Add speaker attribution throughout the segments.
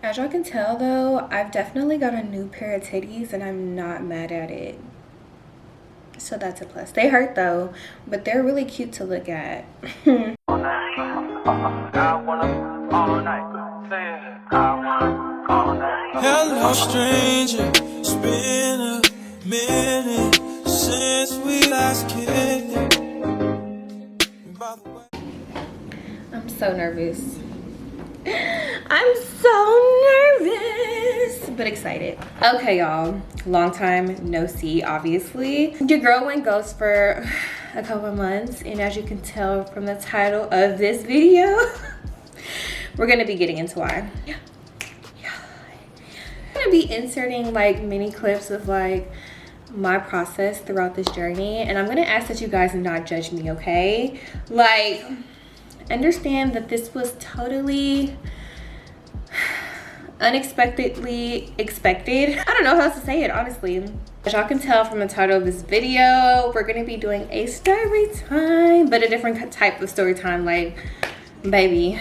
Speaker 1: As y'all can tell though, I've definitely got a new pair of titties and I'm not mad at it. So that's a plus. They hurt though, but they're really cute to look at.
Speaker 2: Hello stranger, it's been a minute since we last kicked.
Speaker 1: I'm so nervous. I'm so nervous, but excited. Okay, y'all. Long time no see, obviously. Your girl went ghost for a couple of months, and as you can tell from the title of this video, we're gonna be getting into why. I'm gonna be inserting like mini clips of like my process throughout this journey, and I'm gonna ask that you guys not judge me, okay? Like, understand that this was totally unexpectedly expected. I don't know how else to say it, honestly. As y'all can tell from the title of this video, we're gonna be doing a story time, but a different type of story time. Like, baby,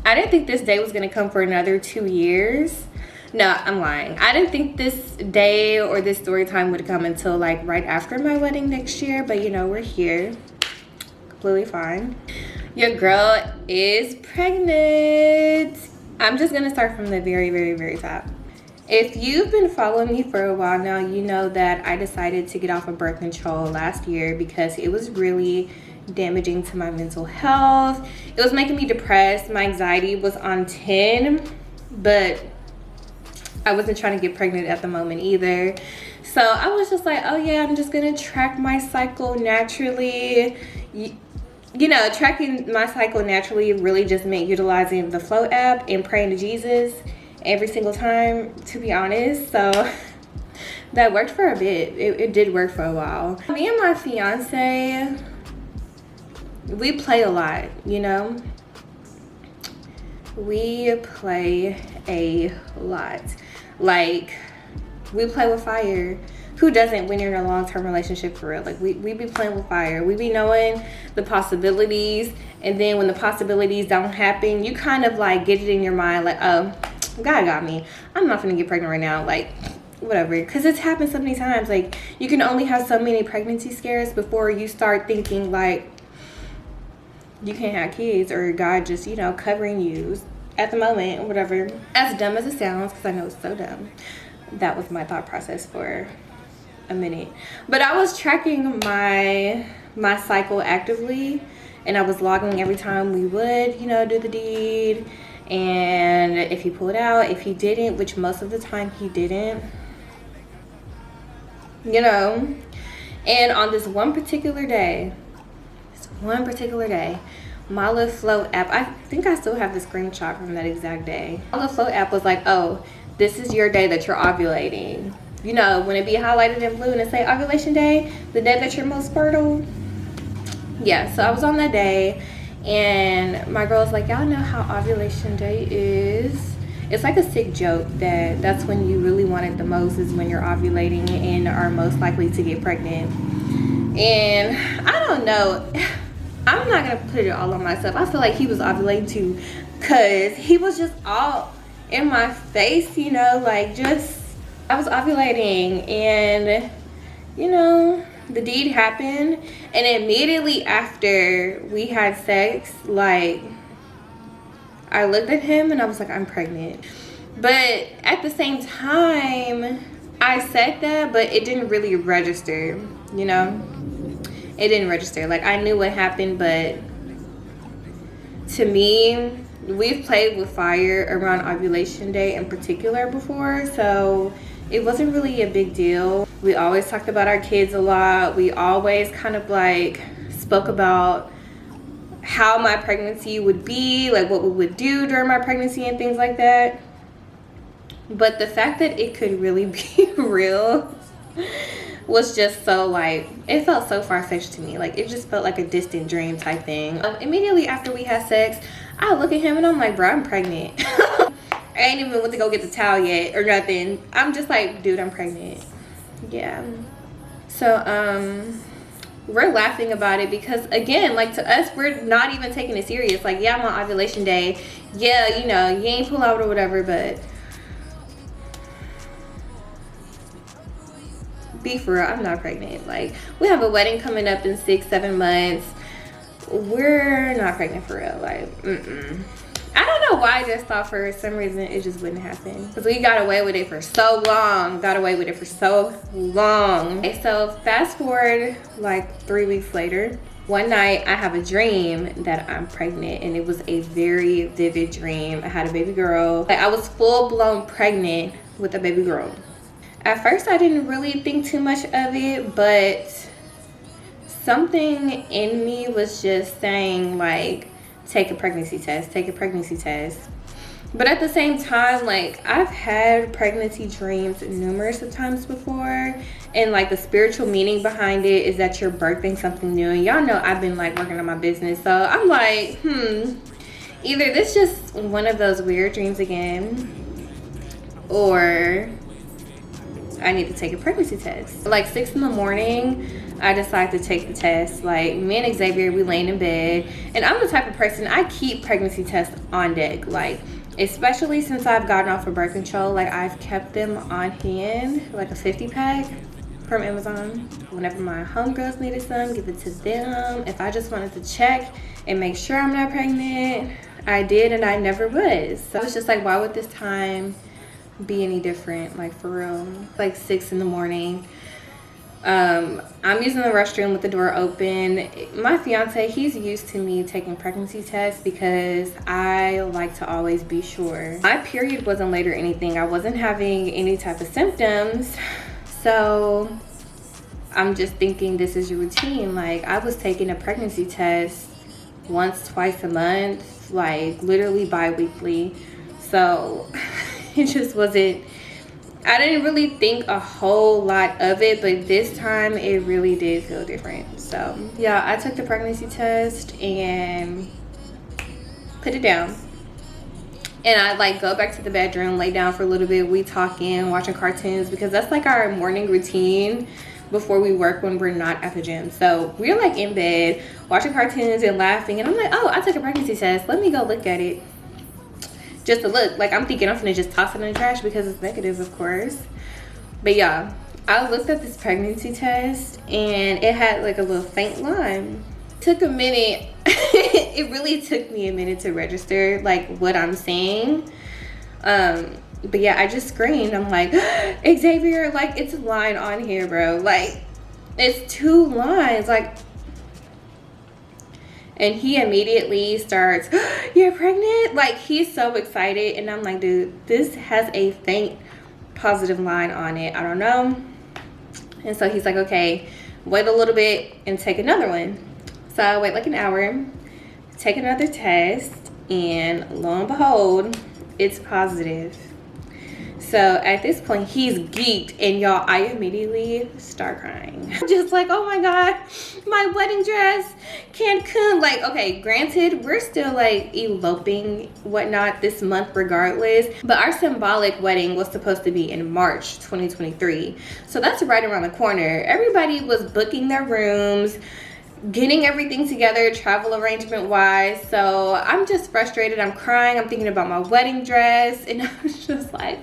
Speaker 1: I didn't think this day was gonna come for another 2 years. No, I'm lying. I didn't think this day or this story time would come until like right after my wedding next year, but you know, we're here. Completely fine. Your girl is pregnant. I'm just gonna start from the very top. If you've been following me for a while now, you know that I decided to get off of birth control last year because it was really damaging to my mental health. It was making me depressed. My anxiety was on 10, but I wasn't trying to get pregnant at the moment either. So I was just like, oh yeah, I'm just gonna track my cycle naturally. You know, tracking my cycle naturally really just meant utilizing the Flow app and praying to Jesus every single time, to be honest. So that worked for a bit. It did work for a while. Me and my fiance, we play a lot, you know? We play a lot. Like, we play with fire. Who doesn't when you're in a long-term relationship, for real? Like, we be playing with fire. We be knowing the possibilities, and then when the possibilities don't happen, you kind of like get it in your mind like, oh, God got me. I'm not gonna get pregnant right now. Like, whatever. Because it's happened so many times. Like, you can only have so many pregnancy scares before you start thinking like you can't have kids, or God just, you know, covering you at the moment, whatever. As dumb as it sounds, because I know it's so dumb, that was my thought process for a minute. But I was tracking my cycle actively, and I was logging every time we would, you know, do the deed, and if he pulled out, if he didn't, which most of the time he didn't, you know. And on this one particular day, my little Flow app, I think I still have the screenshot from that exact day. My little Flow app was like, oh, this is your day that you're ovulating. You know, when it be highlighted in blue and it say ovulation day, the day that you're most fertile. Yeah, so I was on that day, and my girl's like, y'all know how ovulation day is. It's like a sick joke that that's when you really want it the most, is when you're ovulating and are most likely to get pregnant. And I don't know, I'm not gonna put it all on myself. I feel like he was ovulating too, cause he was just all in my face, you know, like just, I was ovulating, and you know, the deed happened, and immediately after we had sex, like, I looked at him and I was like, I'm pregnant. But at the same time, I said that, but it didn't really register, you know? It didn't register. Like, I knew what happened, but to me, we've played with fire around ovulation day in particular before, so it wasn't really a big deal. We always talked about our kids a lot. We always kind of like spoke about how my pregnancy would be, like what we would do during my pregnancy and things like that. But the fact that it could really be real was just so, like, it felt so far-fetched to me. Like, it just felt like a distant dream type thing. Immediately after we had sex, I look at him and I'm like, bro, I'm pregnant. I ain't even went to go get the towel yet or nothing. I'm just like, dude, I'm pregnant. Yeah. So we're laughing about it because, again, like, to us, we're not even taking it serious. Like, yeah, I'm on ovulation day, yeah, you know, you ain't pull out or whatever, but be for real, I'm not pregnant. Like, we have a wedding coming up in 6-7 months. We're not pregnant for real. Like, I don't know why I just thought for some reason it just wouldn't happen. Because we got away with it for so long. Okay, so fast forward like 3 weeks later. One night I have a dream that I'm pregnant, and it was a very vivid dream. I had a baby girl. Like, I was full blown pregnant with a baby girl. At first I didn't really think too much of it, but something in me was just saying, like, take a pregnancy test. But at the same time, like, I've had pregnancy dreams numerous of times before, and like the spiritual meaning behind it is that you're birthing something new. And y'all know I've been like working on my business, so I'm like, either this just one of those weird dreams again, or I need to take a pregnancy test. Like 6 in the morning, I decided to take the test. Like, me and Xavier, we laying in bed, and I'm the type of person, I keep pregnancy tests on deck. Like, especially since I've gotten off of birth control, like I've kept them on hand, like a 50 pack from Amazon. Whenever my homegirls needed some, give it to them. If I just wanted to check and make sure I'm not pregnant, I did, and I never was. So it's just like, why would this time be any different? Like, for real. Like 6 in the morning. I'm using the restroom with the door open. My fiance, he's used to me taking pregnancy tests because I like to always be sure. My period wasn't late or anything. I wasn't having any type of symptoms. So I'm just thinking, this is your routine. Like, I was taking a pregnancy test once, twice a month, like literally bi-weekly. So it just wasn't, I didn't really think a whole lot of it, but this time it really did feel different. So yeah, I took the pregnancy test and put it down. And I like go back to the bedroom, lay down for a little bit. We talking, watching cartoons, because that's like our morning routine before we work when we're not at the gym. So we're like in bed watching cartoons and laughing, and I'm like, oh, I took a pregnancy test. Let me go look at it. Just to look, like, I'm thinking I'm gonna just toss it in the trash because it's negative, of course. But yeah, I looked at this pregnancy test and it had like a little faint line. Took a minute. It really took me a minute to register like what I'm saying. But yeah, I just screamed. I'm like, Xavier, like, it's a line on here, bro. Like, it's 2 lines, like. And he immediately starts, you're pregnant? Like, he's so excited. And I'm like, dude, this has a faint positive line on it. I don't know. And so he's like, okay, wait a little bit and take another one. So I wait like an hour, take another test, and lo and behold, it's positive. So at this point, he's geeked, and y'all, I immediately start crying. Just like, oh my God, my wedding dress, Cancun. Like, okay, granted, we're still like eloping, whatnot, this month regardless, but our symbolic wedding was supposed to be in March 2023. So that's right around the corner. Everybody was booking their rooms, getting everything together travel arrangement wise. So I'm just frustrated. I'm crying. I'm thinking about my wedding dress, and I was just like,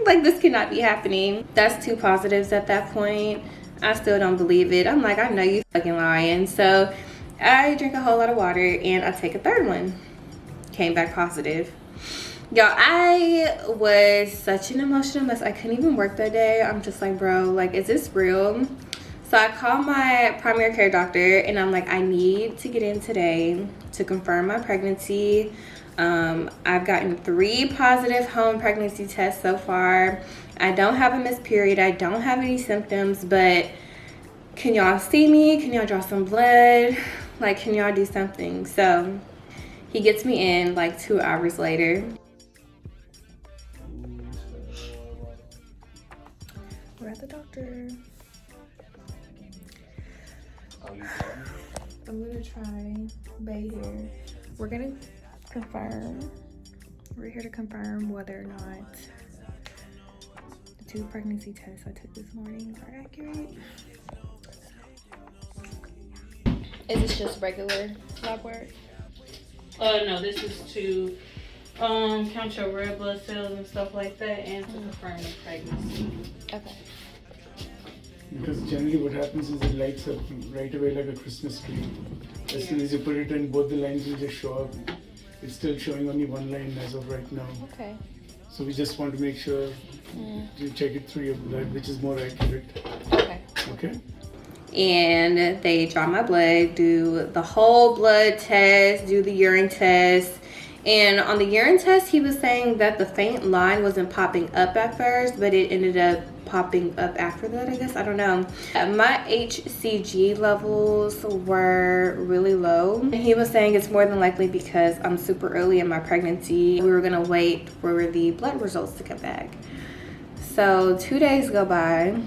Speaker 1: this cannot be happening. That's 2 positives at that point. I still don't believe it. I'm like, I know you fucking lying. So I drink a whole lot of water and I take a 3rd one. Came back positive. Y'all, I was such an emotional mess. I couldn't even work that day. I'm just like, bro, like, is this real? So I called my primary care doctor and I'm like, I need to get in today to confirm my pregnancy. I've gotten 3 positive home pregnancy tests so far. I don't have a missed period. I don't have any symptoms, but can y'all see me? Can y'all draw some blood? Like, can y'all do something? So he gets me in like 2 hours later. We're at the doctor. I'm gonna try Bay here. We're gonna confirm. We're here to confirm whether or not the 2 pregnancy tests I took this morning are accurate. Is this just regular lab work?
Speaker 3: No, this is to Count your red blood cells and stuff like that, and to confirm the pregnancy.
Speaker 1: Okay.
Speaker 4: Because generally what happens is it lights up right away like a Christmas tree. As soon as you put it in, both the lines will just show up. It's still showing only one line as of right now.
Speaker 1: Okay.
Speaker 4: So we just want to make sure you check it through your blood, which is more accurate.
Speaker 1: Okay.
Speaker 4: Okay?
Speaker 1: And they draw my blood, do the whole blood test, do the urine test. And on the urine test, he was saying that the faint line wasn't popping up at first, but it ended up popping up after that, I guess. I don't know. My HCG levels were really low. And he was saying it's more than likely because I'm super early in my pregnancy. We were gonna wait for the blood results to come back. So 2 days go by.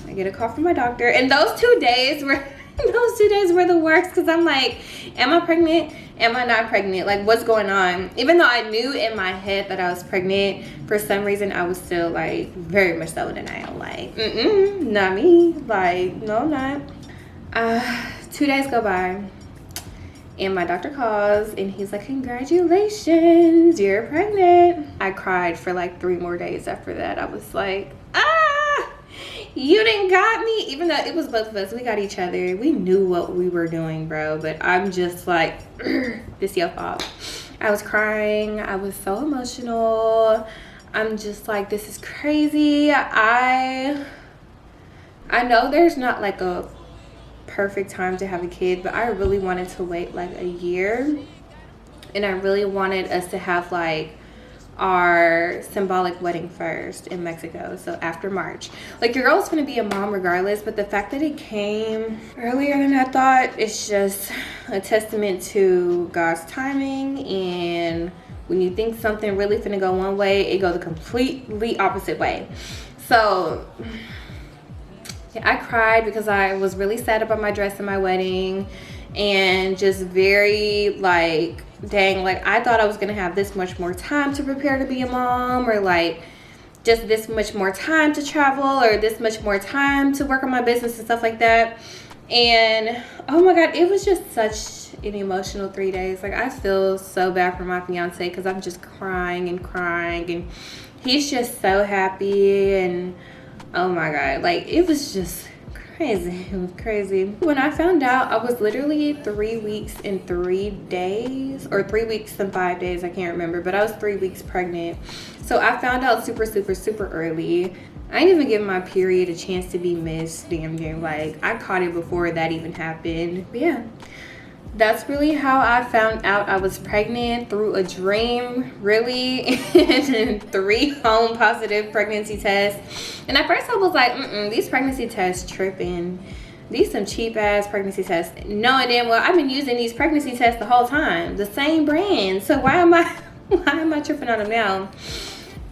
Speaker 1: I get a call from my doctor, and those 2 days were the worst, because I'm like, am I pregnant? Am I not pregnant? Like, what's going on? Even though I knew in my head that I was pregnant, for some reason I was still like very much so in denial. Like, not me. Like, no, I'm not. 2 days go by, and my doctor calls, and he's like, congratulations, you're pregnant. I cried for like 3 more days after that. I was like, you didn't got me. Even though it was both of us, we got each other. We knew what we were doing, bro. But I'm just like, this your fault. I was crying. I was so emotional. I'm just like, this is crazy. I know there's not like a perfect time to have a kid, but I really wanted to wait like a year. And I really wanted us to have like our symbolic wedding first in Mexico, so after March. Like, your girl's gonna be a mom regardless, but the fact that it came earlier than I thought, it's just a testament to God's timing. And when you think something really finna go one way, it goes the completely opposite way. So yeah, I cried because I was really sad about my dress and my wedding, and just very like, dang, like I thought I was gonna have this much more time to prepare to be a mom, or like just this much more time to travel, or this much more time to work on my business and stuff like that. And oh my God, it was just such an emotional 3 days. Like, I feel so bad for my fiance because I'm just crying, and he's just so happy. And oh my God, like it was just crazy. It was crazy. When I found out, I was literally 3 weeks and 3 days, or 3 weeks and 5 days, I can't remember, but I was 3 weeks pregnant. So I found out super early. I didn't even give my period a chance to be missed, damn near. Like, I caught it before that even happened. But yeah, that's really how I found out I was pregnant, through a dream, really, and 3 home positive pregnancy tests. And at first I was like, these pregnancy tests tripping. These some cheap ass pregnancy tests. Knowing damn well I've been using these pregnancy tests the whole time, the same brand. So why am I tripping on them now?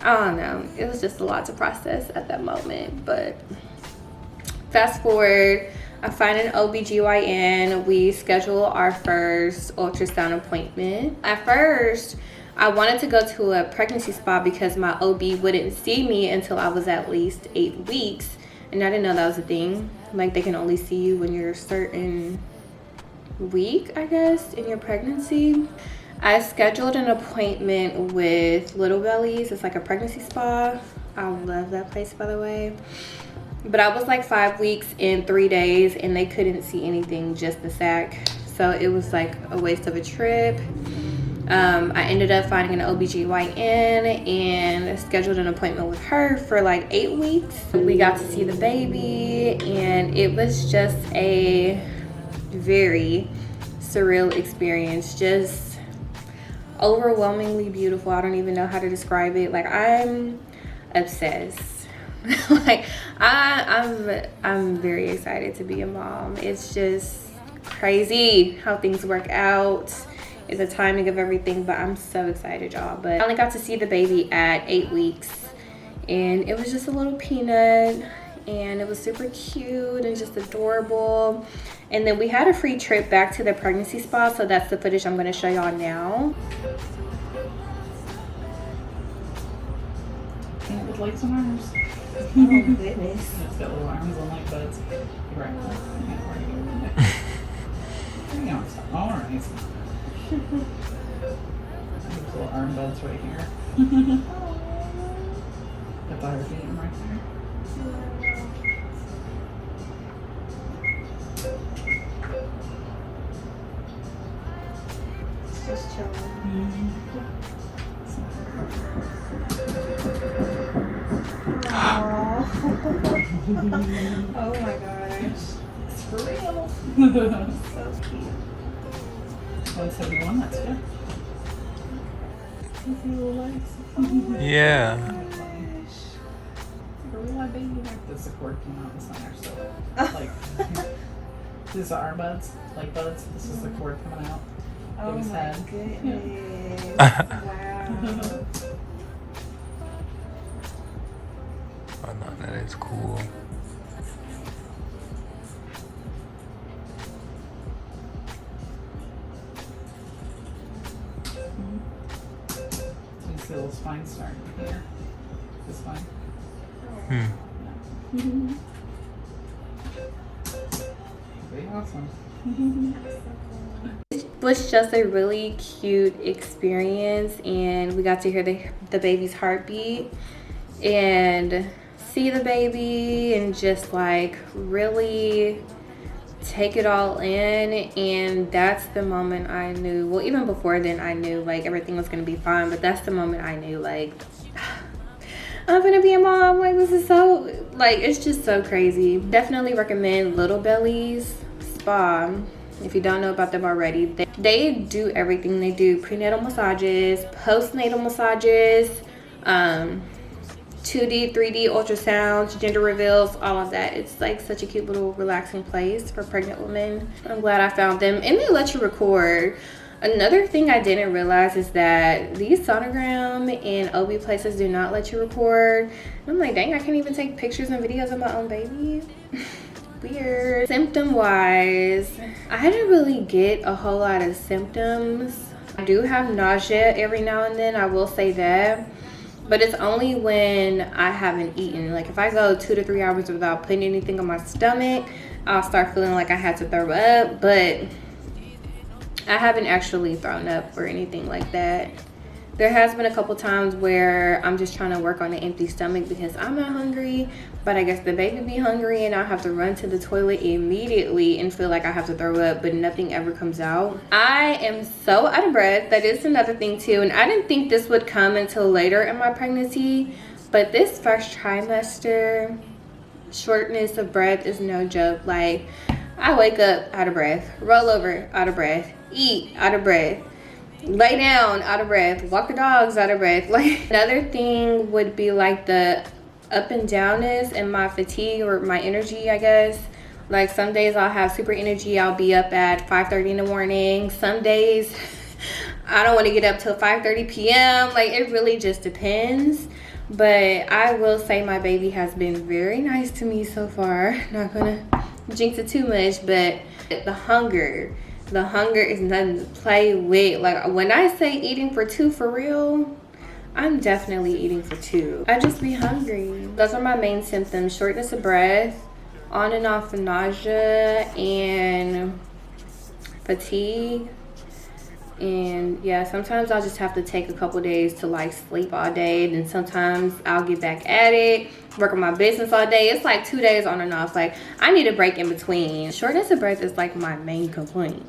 Speaker 1: I don't know. It was just a lot to process at that moment. But fast forward, I find an OBGYN. We schedule our first ultrasound appointment. At first, I wanted to go to a pregnancy spa because my OB wouldn't see me until I was at least 8 weeks. And I didn't know that was a thing. Like, they can only see you when you're a certain week, I guess, in your pregnancy. I scheduled an appointment with Little Bellies. It's like a pregnancy spa. I love that place, by the way. But I was like 5 weeks and 3 days, and they couldn't see anything, just the sac. So it was like a waste of a trip. I ended up finding an OBGYN and scheduled an appointment with her for like 8 weeks. We got to see the baby, and it was just a very surreal experience. Just overwhelmingly beautiful. I don't even know how to describe it. Like, I'm obsessed. Like, I'm very excited to be a mom. It's just crazy how things work out. It's the timing of everything, but I'm so excited, y'all. But I only got to see the baby at 8 weeks, and it was just a little peanut, and it was super cute and just adorable. And then we had a free trip back to the pregnancy spa, so that's the footage I'm going to show y'all now.
Speaker 3: And with lights and arms.
Speaker 1: Oh goodness.
Speaker 3: It's got little arms on like buds. Right. All right.
Speaker 5: Little arm buds right here. The butter beam right there.
Speaker 1: Just chilling. Oh my gosh.
Speaker 5: It's for real.
Speaker 1: So cute.
Speaker 5: Oh, so you want that too?
Speaker 2: Yeah.
Speaker 5: Gorilla baby, like this, the cord came out in the center, so like these are our buds, like buds. This is the cord coming out.
Speaker 1: Oh
Speaker 5: Baby's
Speaker 1: my
Speaker 5: head.
Speaker 1: goodness. Wow.
Speaker 2: Oh no, that is cool.
Speaker 5: So you see a little spine starting here. The spine. Pretty awesome.
Speaker 1: It was just a really cute experience, and we got to hear the baby's heartbeat and see the baby and just like really take it all in. And that's the moment I knew, well, even before then I knew like everything was gonna be fine, but that's the moment I knew like I'm gonna be a mom. Like, this is so, like, it's just so crazy. Definitely recommend Little Belly's Spa. If you don't know about them already, they do everything. They do prenatal massages, postnatal massages, 2D, 3D ultrasounds, gender reveals, all of that. It's like such a cute little relaxing place for pregnant women. I'm glad I found them, and they let you record. Another thing I didn't realize is that these sonogram and OB places do not let you record. I'm like, dang, I can't even take pictures and videos of my own baby. Weird. Symptom wise, I didn't really get a whole lot of symptoms. I do have nausea every now and then, I will say that. But it's only when I haven't eaten. Like if I go 2 to 3 hours without putting anything on my stomach, I'll start feeling like I had to throw up. But I haven't actually thrown up or anything like that. There has been a couple times where I'm just trying to work on an empty stomach because I'm not hungry, but I guess the baby be hungry and I'll have to run to the toilet immediately and feel like I have to throw up, but nothing ever comes out. I am so out of breath. That is another thing too, and I didn't think this would come until later in my pregnancy, but this first trimester, shortness of breath is no joke. Like, I wake up out of breath, roll over out of breath, eat out of breath, lay down out of breath, walk the dogs out of breath. Like, another thing would be like the up and downness and my fatigue or my energy, I guess. Like some days I'll have super energy, I'll be up at 5:30 in the morning. Some days I don't want to get up till 5:30 p.m. Like, it really just depends. But I will say my baby has been very nice to me so far. Not gonna jinx it too much, but the hunger is nothing to play with. Like, when I say eating for 2 for real, I'm definitely eating for 2. I just be hungry. Those are my main symptoms: shortness of breath, on and off nausea, and fatigue. And yeah, sometimes I'll just have to take a couple days to like sleep all day. Then sometimes I'll get back at it, work on my business all day. It's like 2 days on and off. Like, I need a break in between. Shortness of breath is like my main complaint.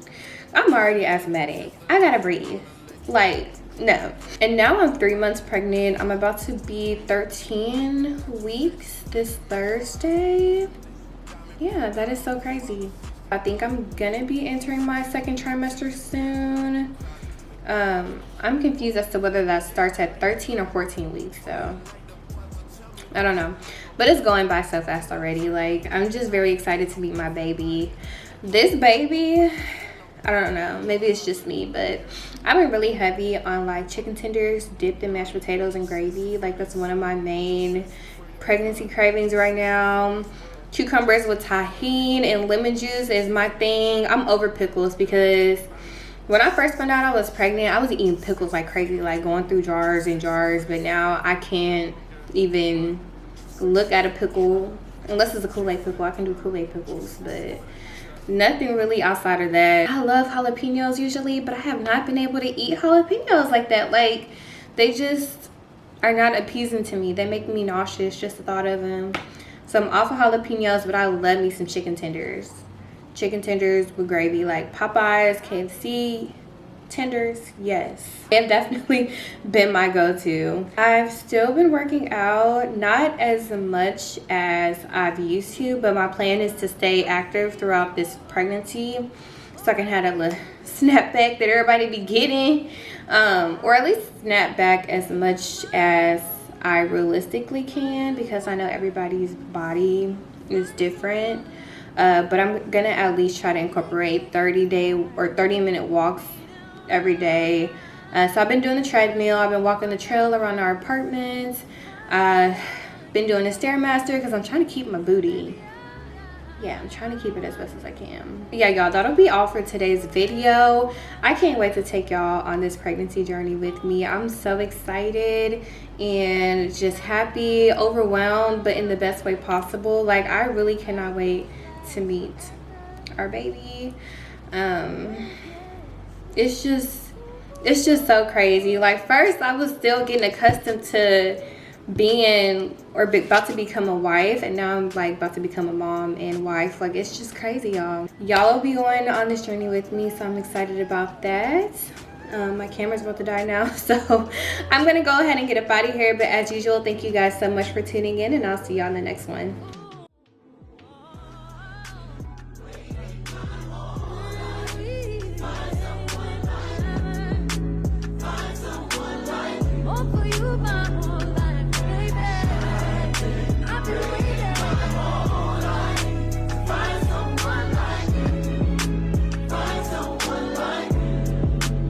Speaker 1: I'm already asthmatic. I gotta breathe. Like, no. And now I'm 3 months pregnant. I'm about to be 13 weeks this Thursday. Yeah, that is so crazy. I think I'm gonna be entering my 2nd trimester soon. I'm confused as to whether that starts at 13 or 14 weeks, so I don't know. But it's going by so fast already. Like, I'm just very excited to meet my baby. This baby, I don't know, maybe it's just me, but I've been really heavy on like chicken tenders dipped in mashed potatoes and gravy. Like, that's one of my main pregnancy cravings right now. Cucumbers with tahini and lemon juice is my thing. I'm over pickles because when I first found out I was pregnant, I was eating pickles like crazy, like going through jars and jars. But now I can't even look at a pickle unless it's a Kool-Aid pickle. I can do Kool-Aid pickles, but nothing really outside of that. I love jalapenos usually, but I have not been able to eat jalapenos like that. Like, they just are not appeasing to me. They make me nauseous just the thought of them. So I'm off of jalapenos, but I love me some chicken tenders. Chicken tenders with gravy, like Popeyes, KFC tenders, yes. They have definitely been my go-to. I've still been working out, not as much as I've used to, but my plan is to stay active throughout this pregnancy so I can have that little snap back that everybody be getting, or at least snap back as much as I realistically can, because I know everybody's body is different. But I'm gonna at least try to incorporate 30-day or 30-minute walks every day. So I've been doing the treadmill, I've been walking the trail around our apartments, I've been doing the Stairmaster because I'm trying to keep my booty. Yeah, I'm trying to keep it as best as I can. Yeah, y'all, that'll be all for today's video. I can't wait to take y'all on this pregnancy journey with me. I'm so excited and just happy, overwhelmed, but in the best way possible. Like, I really cannot wait to meet our baby. It's just so crazy. Like, first I was still getting accustomed to being or about to become a wife, and now I'm like about to become a mom and wife. Like, it's just crazy, y'all. Y'all will be going on this journey with me, so I'm excited about that. My camera's about to die now, so I'm gonna go ahead and get up out of here. But as usual, thank you guys so much for tuning in, and I'll see y'all in the next one.